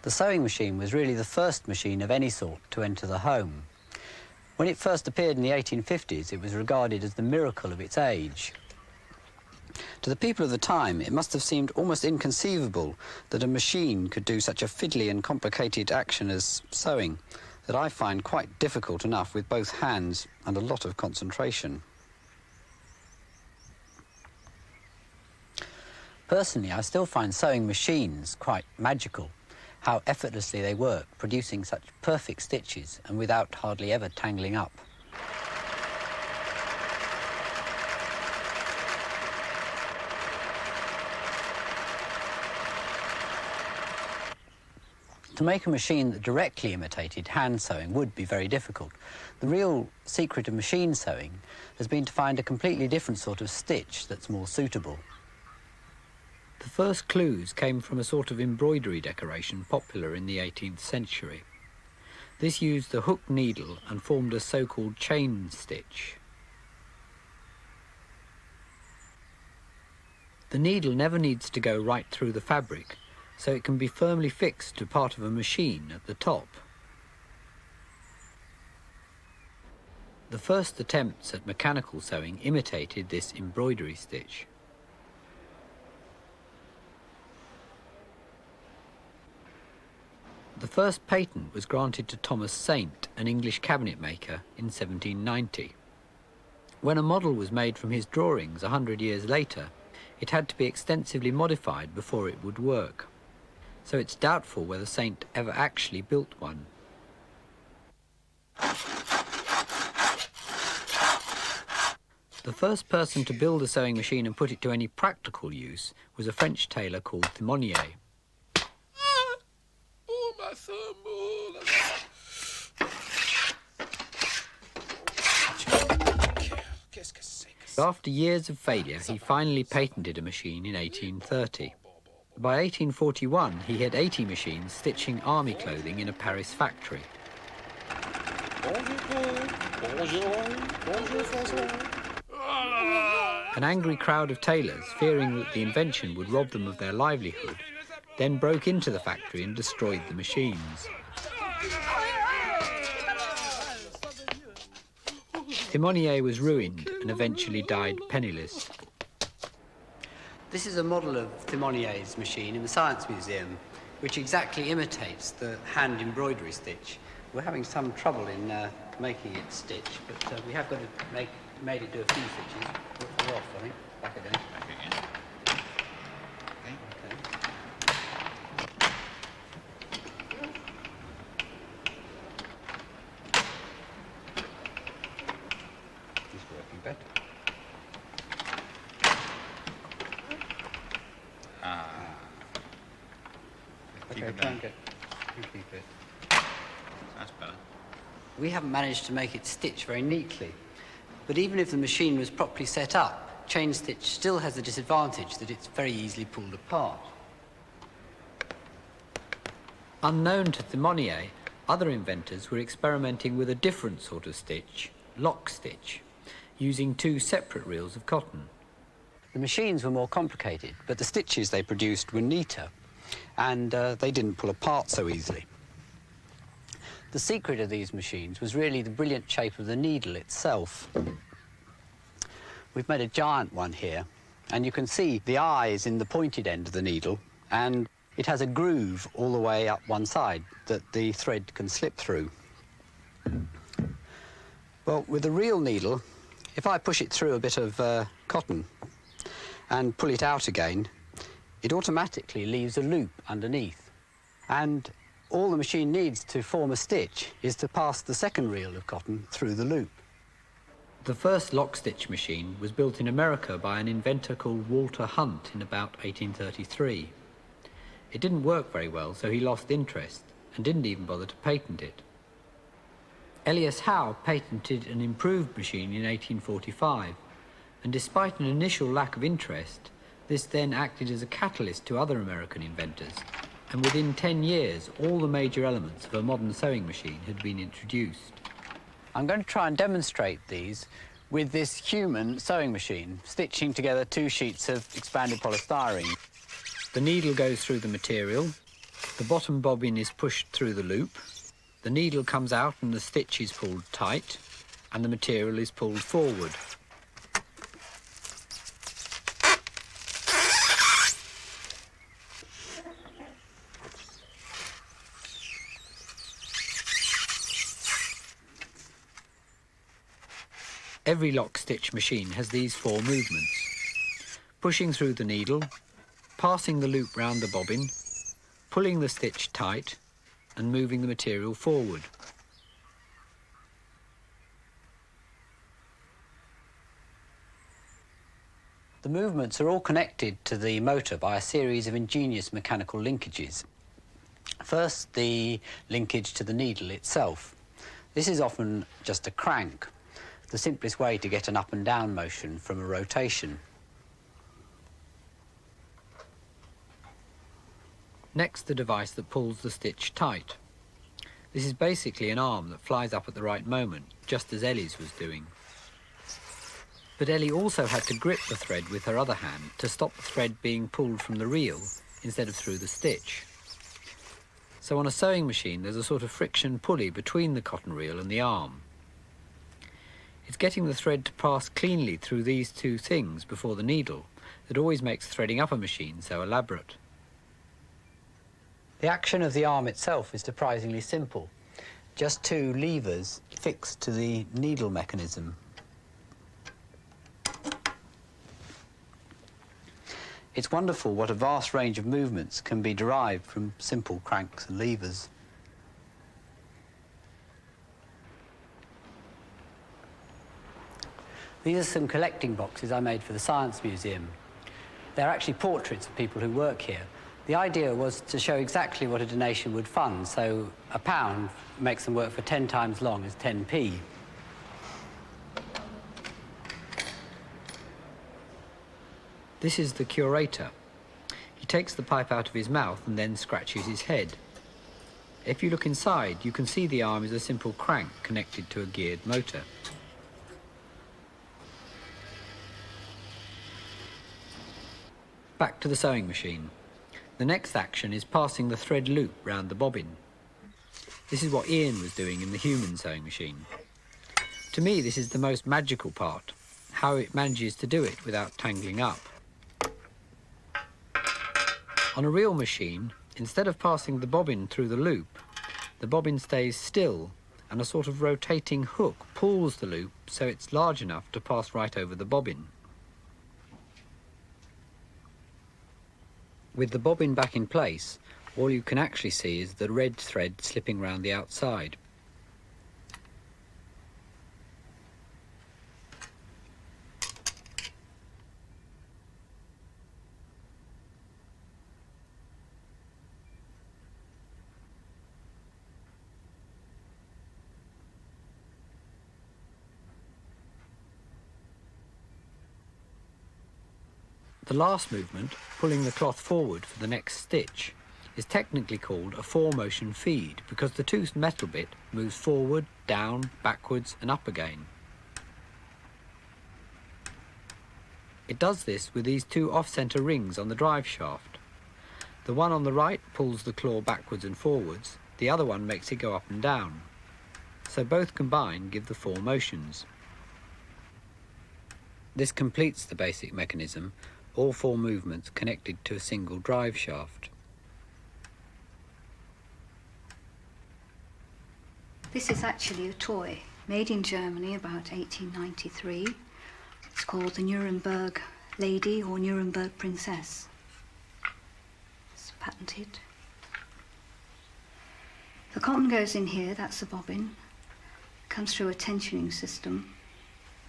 The sewing machine was really the first machine of any sort to enter the home. When it first appeared in the 1850s, it was regarded as the miracle of its age. To the people of the time, it must have seemed almost inconceivable that a machine could do such a fiddly and complicated action as sewing, that I find quite difficult enough with both hands and a lot of concentration. Personally, I still find sewing machines quite magical, how effortlessly they work, producing such perfect stitches and without hardly ever tangling up. To make a machine that directly imitated hand sewing would be very difficult. The real secret of machine sewing has been to find a completely different sort of stitch that's more suitable. The first clues came from a sort of embroidery decoration popular in the 18th century. This used the hook needle and formed a so-called chain stitch. The needle never needs to go right through the fabric, so it can be firmly fixed to part of a machine at the top. The first attempts at mechanical sewing imitated this embroidery stitch. The first patent was granted to Thomas Saint, an English cabinet maker, in 1790. When a model was made from his drawings 100 years later, it had to be extensively modified before it would work. So it's doubtful whether Saint ever actually built one. The first person to build a sewing machine and put it to any practical use was a French tailor called Thimonier. After years of failure, he finally patented a machine in 1830. By 1841, he had 80 machines stitching army clothing in a Paris factory. An angry crowd of tailors, fearing that the invention would rob them of their livelihood, then broke into the factory and destroyed the machines. Thimonier was ruined and eventually died penniless. This is a model of Thimonier's machine in the Science Museum, which exactly imitates the hand embroidery stitch. We're having some trouble in making it stitch, but we have got to made it do a few stitches. We're off, I think. Back again. Back again. Okay. It's working better. Okay, try and keep it. That's better. We haven't managed to make it stitch very neatly, but even if the machine was properly set up, chain stitch still has the disadvantage that it's very easily pulled apart. Unknown to Thimonier, other inventors were experimenting with a different sort of stitch, lock stitch, using two separate reels of cotton. The machines were more complicated, but the stitches they produced were neater, and they didn't pull apart so easily. The secret of these machines was really the brilliant shape of the needle itself. We've made a giant one here, and you can see the eyes in the pointed end of the needle, and it has a groove all the way up one side that the thread can slip through. Well, with a real needle, if I push it through a bit of cotton and pull it out again, it automatically leaves a loop underneath. And all the machine needs to form a stitch is to pass the second reel of cotton through the loop. The first lock-stitch machine was built in America by an inventor called Walter Hunt in about 1833. It didn't work very well, so he lost interest and didn't even bother to patent it. Elias Howe patented an improved machine in 1845, and despite an initial lack of interest, this then acted as a catalyst to other American inventors, and within 10 years, all the major elements of a modern sewing machine had been introduced. I'm going to try and demonstrate these with this human sewing machine, stitching together two sheets of expanded polystyrene. The needle goes through the material, The bottom bobbin is pushed through the loop, the needle comes out and the stitch is pulled tight, and the material is pulled forward. Every lock stitch machine has these 4 movements: pushing through the needle, passing the loop round the bobbin, pulling the stitch tight, and moving the material forward. The movements are all connected to the motor by a series of ingenious mechanical linkages. First, the linkage to the needle itself. This is often just a crank, the simplest way to get an up and down motion from a rotation. Next, the device that pulls the stitch tight. This is basically an arm that flies up at the right moment, just as Ellie's was doing. But Ellie also had to grip the thread with her other hand to stop the thread being pulled from the reel instead of through the stitch. So on a sewing machine, there's a sort of friction pulley between the cotton reel and the arm. It's getting the thread to pass cleanly through these 2 things before the needle that always makes threading up a machine so elaborate. The action of the arm itself is surprisingly simple. Just 2 levers fixed to the needle mechanism. It's wonderful what a vast range of movements can be derived from simple cranks and levers. These are some collecting boxes I made for the Science Museum. They're actually portraits of people who work here. The idea was to show exactly what a donation would fund, so £1 makes them work for 10 times long as 10p. This is the curator. He takes the pipe out of his mouth and then scratches his head. If you look inside, you can see the arm is a simple crank connected to a geared motor. Back to the sewing machine. The next action is passing the thread loop round the bobbin. This is what Ian was doing in the human sewing machine. To me, this is the most magical part, how it manages to do it without tangling up. On a real machine, instead of passing the bobbin through the loop, the bobbin stays still and a sort of rotating hook pulls the loop so it's large enough to pass right over the bobbin. With the bobbin back in place, all you can actually see is the red thread slipping round the outside. The last movement, pulling the cloth forward for the next stitch, is technically called a 4-motion feed because the toothed metal bit moves forward, down, backwards and up again. It does this with these 2 off-centre rings on the drive shaft. The one on the right pulls the claw backwards and forwards, the other one makes it go up and down. So both combined give the 4 motions. This completes the basic mechanism, all 4 movements connected to a single drive shaft. This is actually a toy made in Germany about 1893. It's called the Nuremberg Lady or Nuremberg Princess. It's patented. The cotton goes in here, that's the bobbin. Comes through a tensioning system.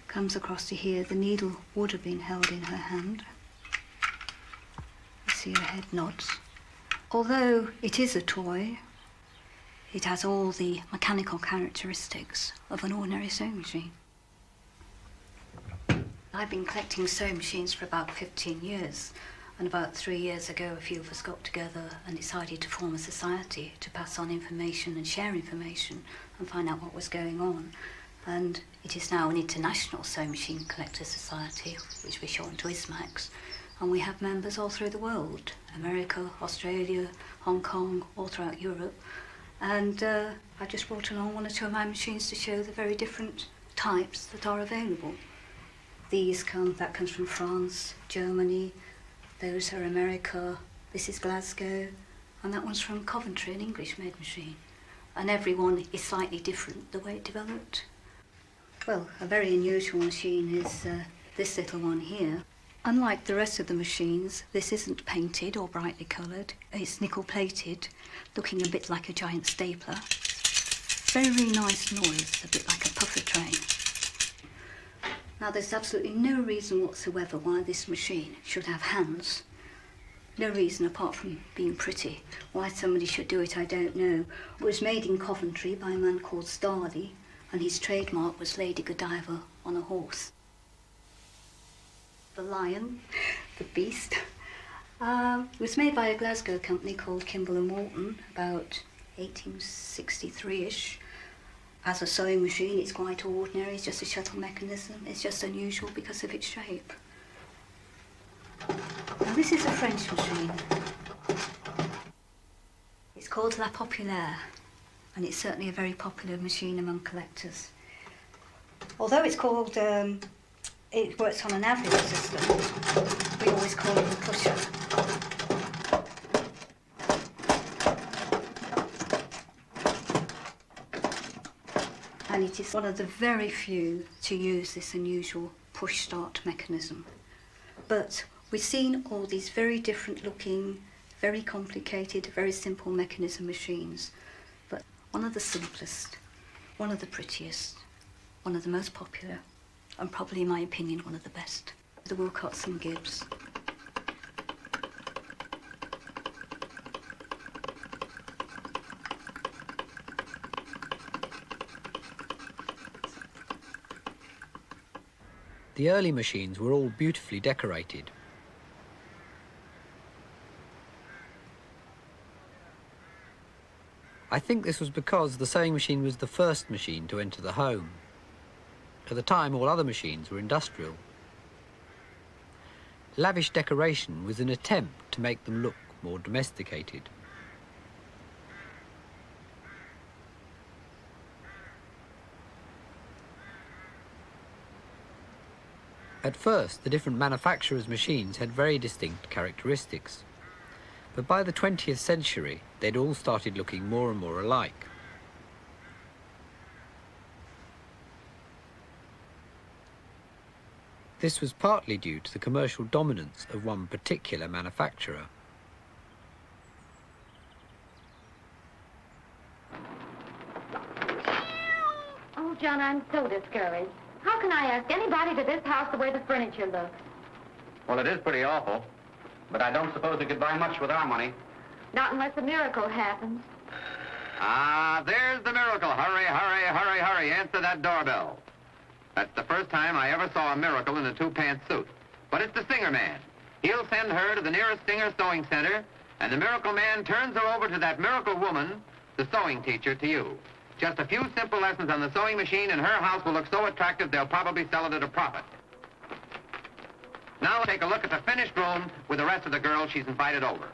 Comes across to here. The needle would have been held in her hand. You see her head nods. Although it is a toy, it has all the mechanical characteristics of an ordinary sewing machine. I've been collecting sewing machines for about 15 years, and about 3 years ago a few of us got together and decided to form a society to pass on information and share information and find out what was going on. And it is now an international sewing machine collector society, which we shorten to ISMAX, and we have members all through the world: America, Australia, Hong Kong, all throughout Europe. And I just brought along one or two of my machines to show the very different types that are available. That comes from France, Germany, those are America, this is Glasgow, and that one's from Coventry, an English-made machine. And every one is slightly different, the way it developed. Well, a very unusual machine is this little one here. Unlike the rest of the machines, this isn't painted or brightly coloured. It's nickel-plated, looking a bit like a giant stapler. Very nice noise, a bit like a puffer train. Now, there's absolutely no reason whatsoever why this machine should have hands. No reason apart from being pretty. Why somebody should do it, I don't know. It was made in Coventry by a man called Starley, and his trademark was Lady Godiva on a horse. The lion, the beast. It was made by a Glasgow company called Kimball & Walton about 1863-ish. As a sewing machine, it's quite ordinary. It's just a shuttle mechanism. It's just unusual because of its shape. Now, this is a French machine. It's called La Populaire, and it's certainly a very popular machine among collectors. Although it's called, it works on an average system, we always call it the pusher. And it is one of the very few to use this unusual push-start mechanism. But we've seen all these very different looking, very complicated, very simple mechanism machines. But one of the simplest, one of the prettiest, one of the most popular, and probably, in my opinion, one of the best, the Wilcox & Gibbs. The early machines were all beautifully decorated. I think this was because the sewing machine was the first machine to enter the home. At the time, all other machines were industrial. Lavish decoration was an attempt to make them look more domesticated. At first, the different manufacturers' machines had very distinct characteristics. But by the 20th century, they'd all started looking more and more alike. This was partly due to the commercial dominance of one particular manufacturer. Oh, John, I'm so discouraged. How can I ask anybody to this house the way the furniture looks? Well, it is pretty awful, but I don't suppose we could buy much with our money. Not unless a miracle happens. Ah, there's the miracle. Hurry, hurry, hurry, hurry. Answer that doorbell. That's the first time I ever saw a miracle in a two-pants suit. But it's the Singer Man. He'll send her to the nearest Singer sewing center, and the miracle man turns her over to that miracle woman, the sewing teacher, to you. Just a few simple lessons on the sewing machine, and her house will look so attractive they'll probably sell it at a profit. Now take a look at the finished room with the rest of the girls she's invited over.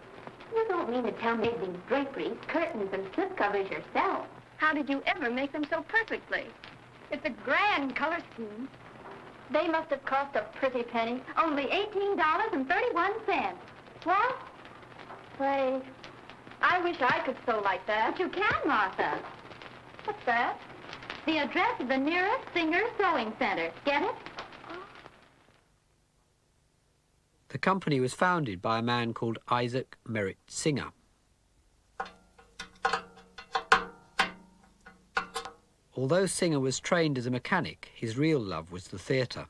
You don't mean to tell me these draperies, curtains, and slipcovers yourself? How did you ever make them so perfectly? It's a grand color scheme. They must have cost a pretty penny. Only $18.31. What? Say, I wish I could sew like that. But you can, Martha. What's that? The address of the nearest Singer Sewing Center. Get it? The company was founded by a man called Isaac Merritt Singer. Although Singer was trained as a mechanic, his real love was the theatre.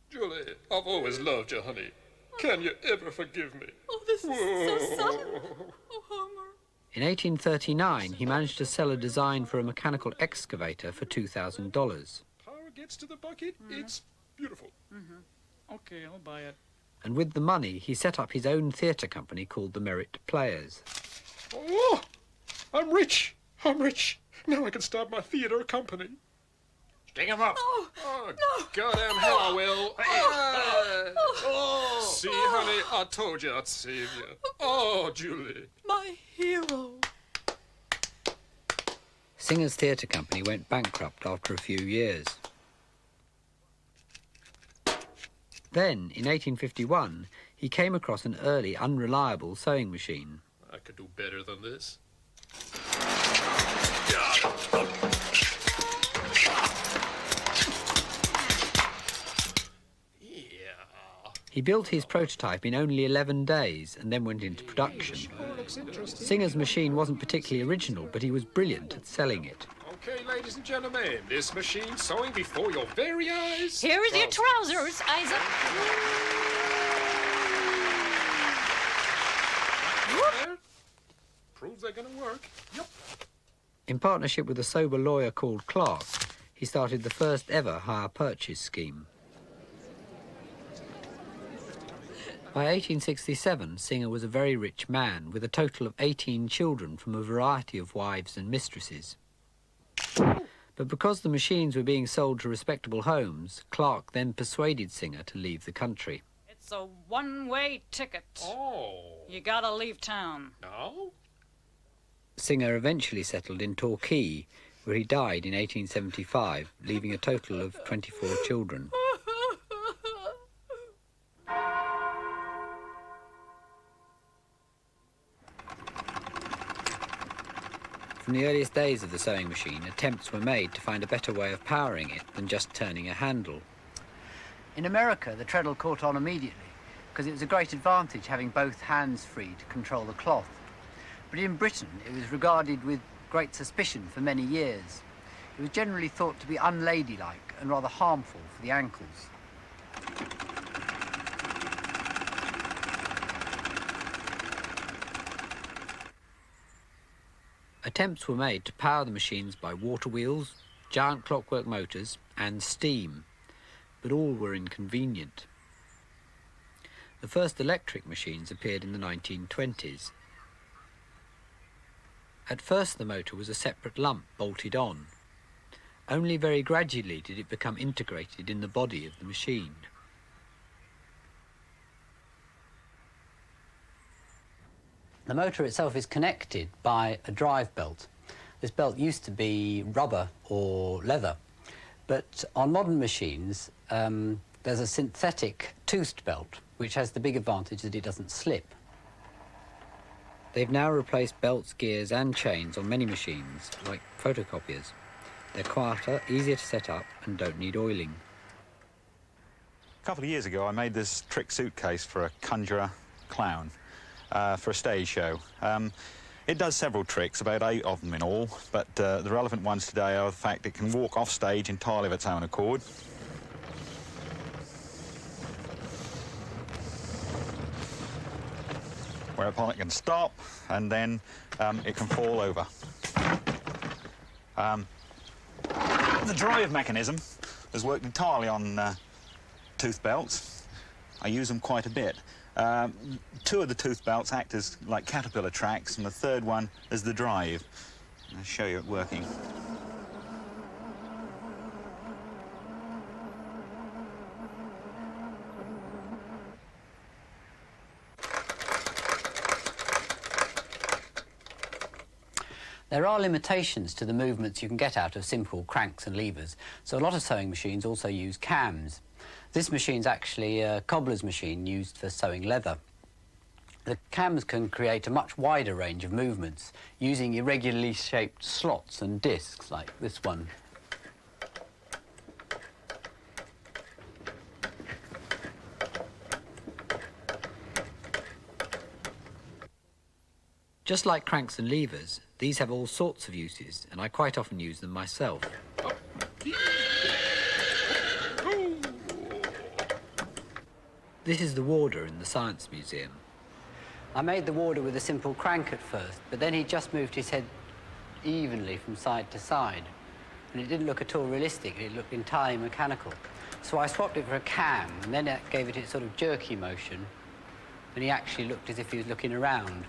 Julie, I've always loved you, honey. Can you ever forgive me? Oh, this is so sudden. Oh, Homer. In 1839, he managed to sell a design for a mechanical excavator for $2,000. Power gets to the bucket, it's beautiful. Okay, I'll buy it. And with the money, he set up his own theatre company called the Merritt Players. Oh, I'm rich. I'm rich. Now I can start my theatre company. Sting him up. Oh, no. Goddamn hell I will. See, honey, I told you I'd save you. Oh, Julie. My hero. Singer's theatre company went bankrupt after a few years. Then, in 1851, he came across an early, unreliable sewing machine. I could do better than this. He built his prototype in only 11 days and then went into production. Singer's machine wasn't particularly original, but he was brilliant at selling it. Okay, ladies and gentlemen, this machine sewing before your very eyes. Here is your trousers, Isaac. There. Proves they're gonna work. Yep. In partnership with a sober lawyer called Clark, he started the first ever hire purchase scheme. By 1867, Singer was a very rich man with a total of 18 children from a variety of wives and mistresses. But because the machines were being sold to respectable homes, Clark then persuaded Singer to leave the country. It's a one-way ticket. Oh. You gotta leave town. No? Singer eventually settled in Torquay, where he died in 1875, leaving a total of 24 children. From the earliest days of the sewing machine, attempts were made to find a better way of powering it than just turning a handle. In America, the treadle caught on immediately, because it was a great advantage having both hands free to control the cloth. But in Britain, it was regarded with great suspicion for many years. It was generally thought to be unladylike and rather harmful for the ankles. Attempts were made to power the machines by water wheels, giant clockwork motors and steam, but all were inconvenient. The first electric machines appeared in the 1920s. At first the motor was a separate lump bolted on. Only very gradually did it become integrated in the body of the machine. The motor itself is connected by a drive belt. This belt used to be rubber or leather, but on modern machines there's a synthetic toothed belt which has the big advantage that it doesn't slip. They've now replaced belts, gears and chains on many machines, like photocopiers. They're quieter, easier to set up and don't need oiling. A couple of years ago, I made this trick suitcase for a conjurer clown for a stage show. It does several tricks, about 8 of them in all, but the relevant ones today are the fact it can walk off stage entirely of its own accord. Whereupon it can stop, and then it can fall over. The drive mechanism has worked entirely on tooth belts. I use them quite a bit. 2 of the tooth belts act as like caterpillar tracks, and the third one is the drive. I'll show you it working. There are limitations to the movements you can get out of simple cranks and levers, so a lot of sewing machines also use cams. This machine's actually a cobbler's machine used for sewing leather. The cams can create a much wider range of movements using irregularly shaped slots and discs like this one. Just like cranks and levers, these have all sorts of uses, and I quite often use them myself. This is the warder in the Science Museum. I made the warder with a simple crank at first, but then he just moved his head evenly from side to side, and it didn't look at all realistic. It looked entirely mechanical. So I swapped it for a cam, and then that gave it its sort of jerky motion, and he actually looked as if he was looking around.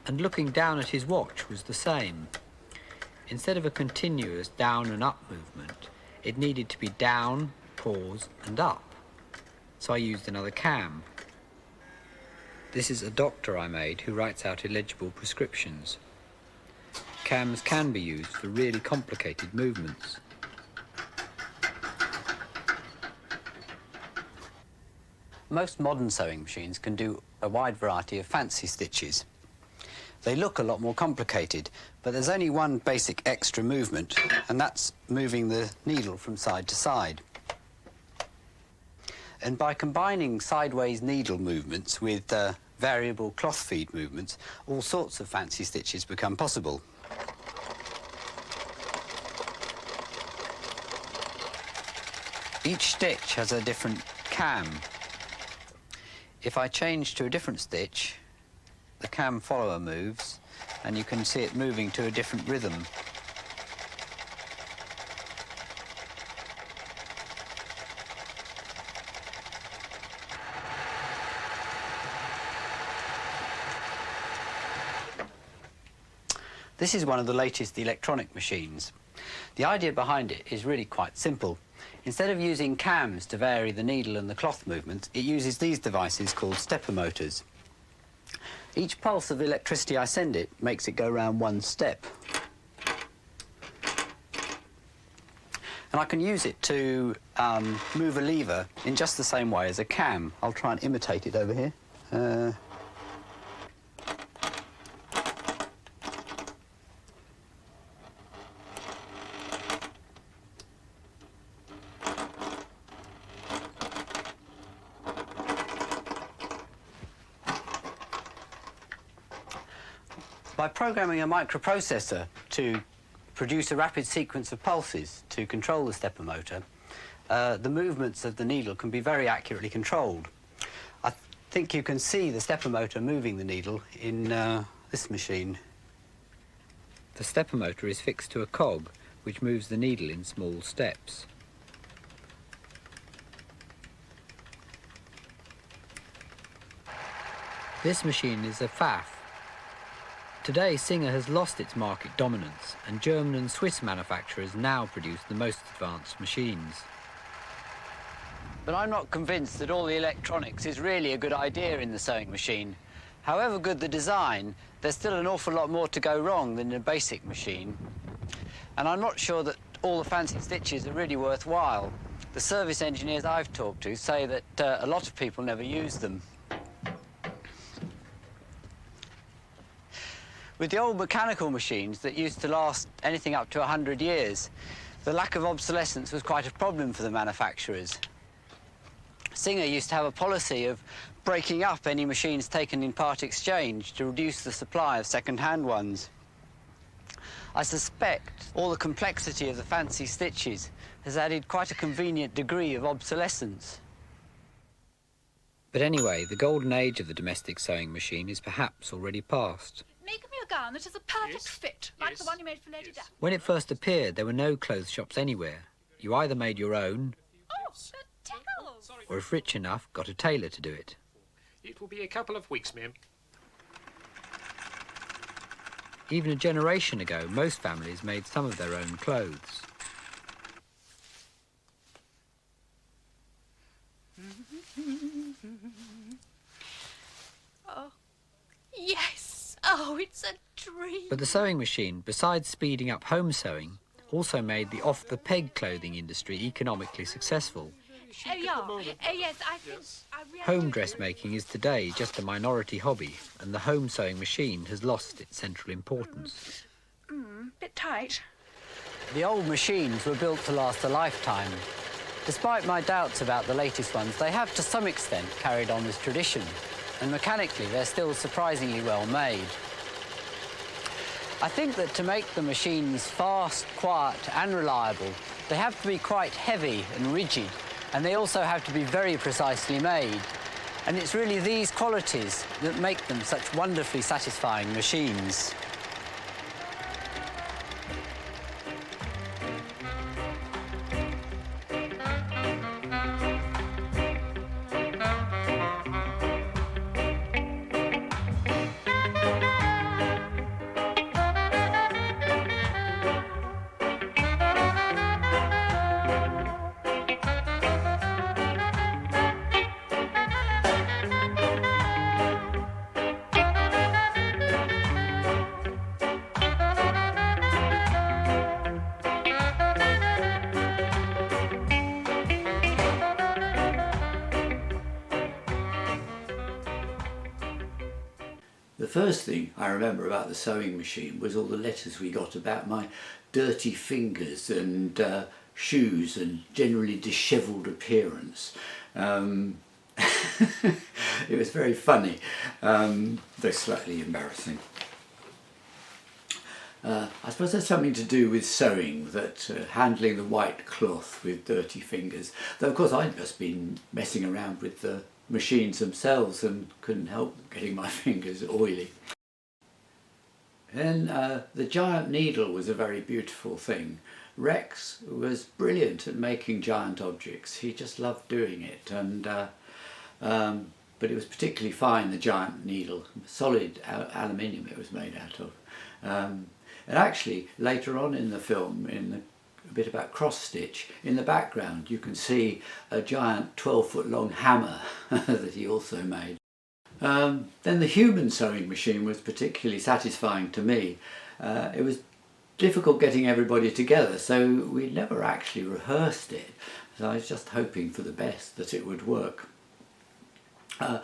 And looking down at his watch was the same. Instead of a continuous down and up movement, it needed to be down, pause, and up. so I used another cam. This is a doctor I made who writes out illegible prescriptions. Cams can be used for really complicated movements. Most modern sewing machines can do a wide variety of fancy stitches. They look a lot more complicated, but there's only one basic extra movement, and that's moving the needle from side to side. And by combining sideways needle movements with variable cloth feed movements, all sorts of fancy stitches become possible. Each stitch has a different cam. If I change to a different stitch, the cam follower moves, and you can see it moving to a different rhythm. This is one of the latest electronic machines. The idea behind it is really quite simple. Instead of using cams to vary the needle and the cloth movements, it uses these devices called stepper motors. Each pulse of electricity I send it makes it go round one step. And I can use it to move a lever in just the same way as a cam. I'll try and imitate it over here. By programming a microprocessor to produce a rapid sequence of pulses to control the stepper motor, the movements of the needle can be very accurately controlled. I think you can see the stepper motor moving the needle in this machine. The stepper motor is fixed to a cog, which moves the needle in small steps. This machine is a FAF. Today, Singer has lost its market dominance, and German and Swiss manufacturers now produce the most advanced machines. But I'm not convinced that all the electronics is really a good idea in the sewing machine. However good the design, there's still an awful lot more to go wrong than in a basic machine. And I'm not sure that all the fancy stitches are really worthwhile. The service engineers I've talked to say that a lot of people never use them. With the old mechanical machines that used to last anything up to 100 years, the lack of obsolescence was quite a problem for the manufacturers. Singer used to have a policy of breaking up any machines taken in part exchange to reduce the supply of second-hand ones. I suspect all the complexity of the fancy stitches has added quite a convenient degree of obsolescence. But anyway, the golden age of the domestic sewing machine is perhaps already past. Make me a gown that is a perfect fit, like the one you made for Lady Di. When it first appeared, there were no clothes shops anywhere. You either made your own, The tickles! or if rich enough, got a tailor to do it. It will be a couple of weeks, ma'am. Even a generation ago, most families made some of their own clothes. Oh, yes! Oh, it's a dream! But the sewing machine, besides speeding up home sewing, also made the off-the-peg clothing industry economically successful. Yes, I think I really... Home dressmaking is today just a minority hobby, and the home sewing machine has lost its central importance. Bit tight. The old machines were built to last a lifetime. Despite my doubts about the latest ones, they have to some extent carried on this tradition, and mechanically they're still surprisingly well made. I think that to make the machines fast, quiet and reliable, they have to be quite heavy and rigid, and they also have to be very precisely made. And it's really these qualities that make them such wonderfully satisfying machines. The first thing I remember about the sewing machine was all the letters we got about my dirty fingers and shoes and generally dishevelled appearance. It was very funny, though slightly embarrassing. I suppose that's something to do with sewing, that handling the white cloth with dirty fingers. Though of course I'd just been messing around with the machines themselves and couldn't help getting my fingers oily. Then the giant needle was a very beautiful thing. Rex was brilliant at making giant objects. He just loved doing it, and but it was particularly fine, the giant needle, solid aluminium it was made out of. And actually later on in the film, in a bit about cross stitch, in the background you can see a giant 12-foot long hammer that he also made. Then the human sewing machine was particularly satisfying to me. It was difficult getting everybody together, so we never actually rehearsed it, so I was just hoping for the best that it would work. And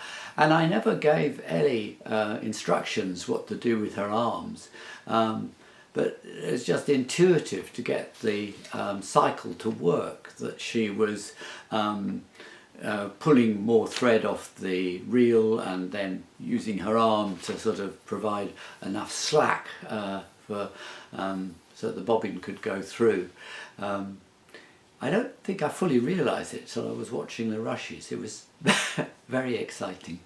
I never gave Ellie instructions what to do with her arms, but it was just intuitive to get the cycle to work, that she was pulling more thread off the reel and then using her arm to sort of provide enough slack so that the bobbin could go through. I don't think I fully realised it till I was watching the rushes. It was very exciting.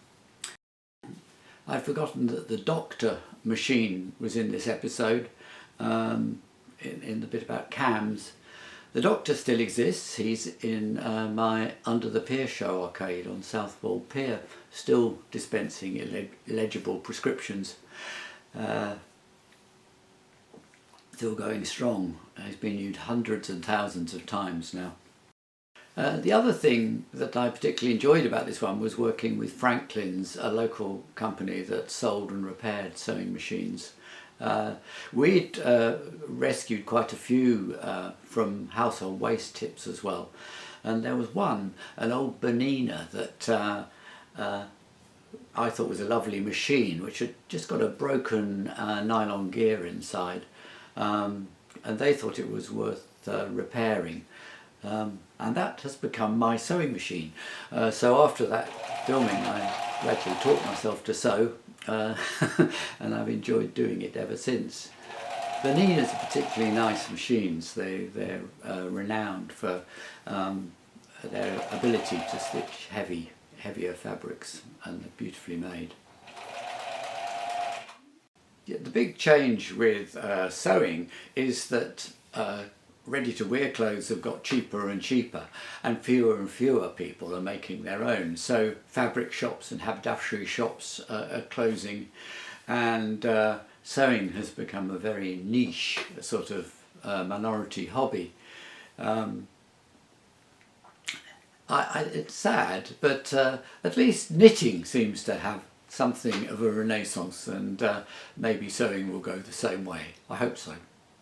I'd forgotten that the doctor machine was in this episode, in the bit about cams. The doctor still exists. He's in my Under the Pier show arcade on Southwold Pier, still dispensing illegible prescriptions. Still going strong. He's been used hundreds and thousands of times now. The other thing that I particularly enjoyed about this one was working with Franklin's, a local company that sold and repaired sewing machines. We'd rescued quite a few from household waste tips as well, and there was one, an old Bernina, that I thought was a lovely machine, which had just got a broken nylon gear inside, and they thought it was worth repairing. And that has become my sewing machine. So after that filming, I gradually taught myself to sew, and I've enjoyed doing it ever since. Berninas are particularly nice machines. They're renowned for their ability to stitch heavier fabrics, and they're beautifully made. Yeah, the big change with sewing is that ready-to-wear clothes have got cheaper and cheaper, and fewer people are making their own. So fabric shops and haberdashery shops are closing, and sewing has become a very niche sort of minority hobby. It's sad, but at least knitting seems to have something of a renaissance, and maybe sewing will go the same way. I hope so.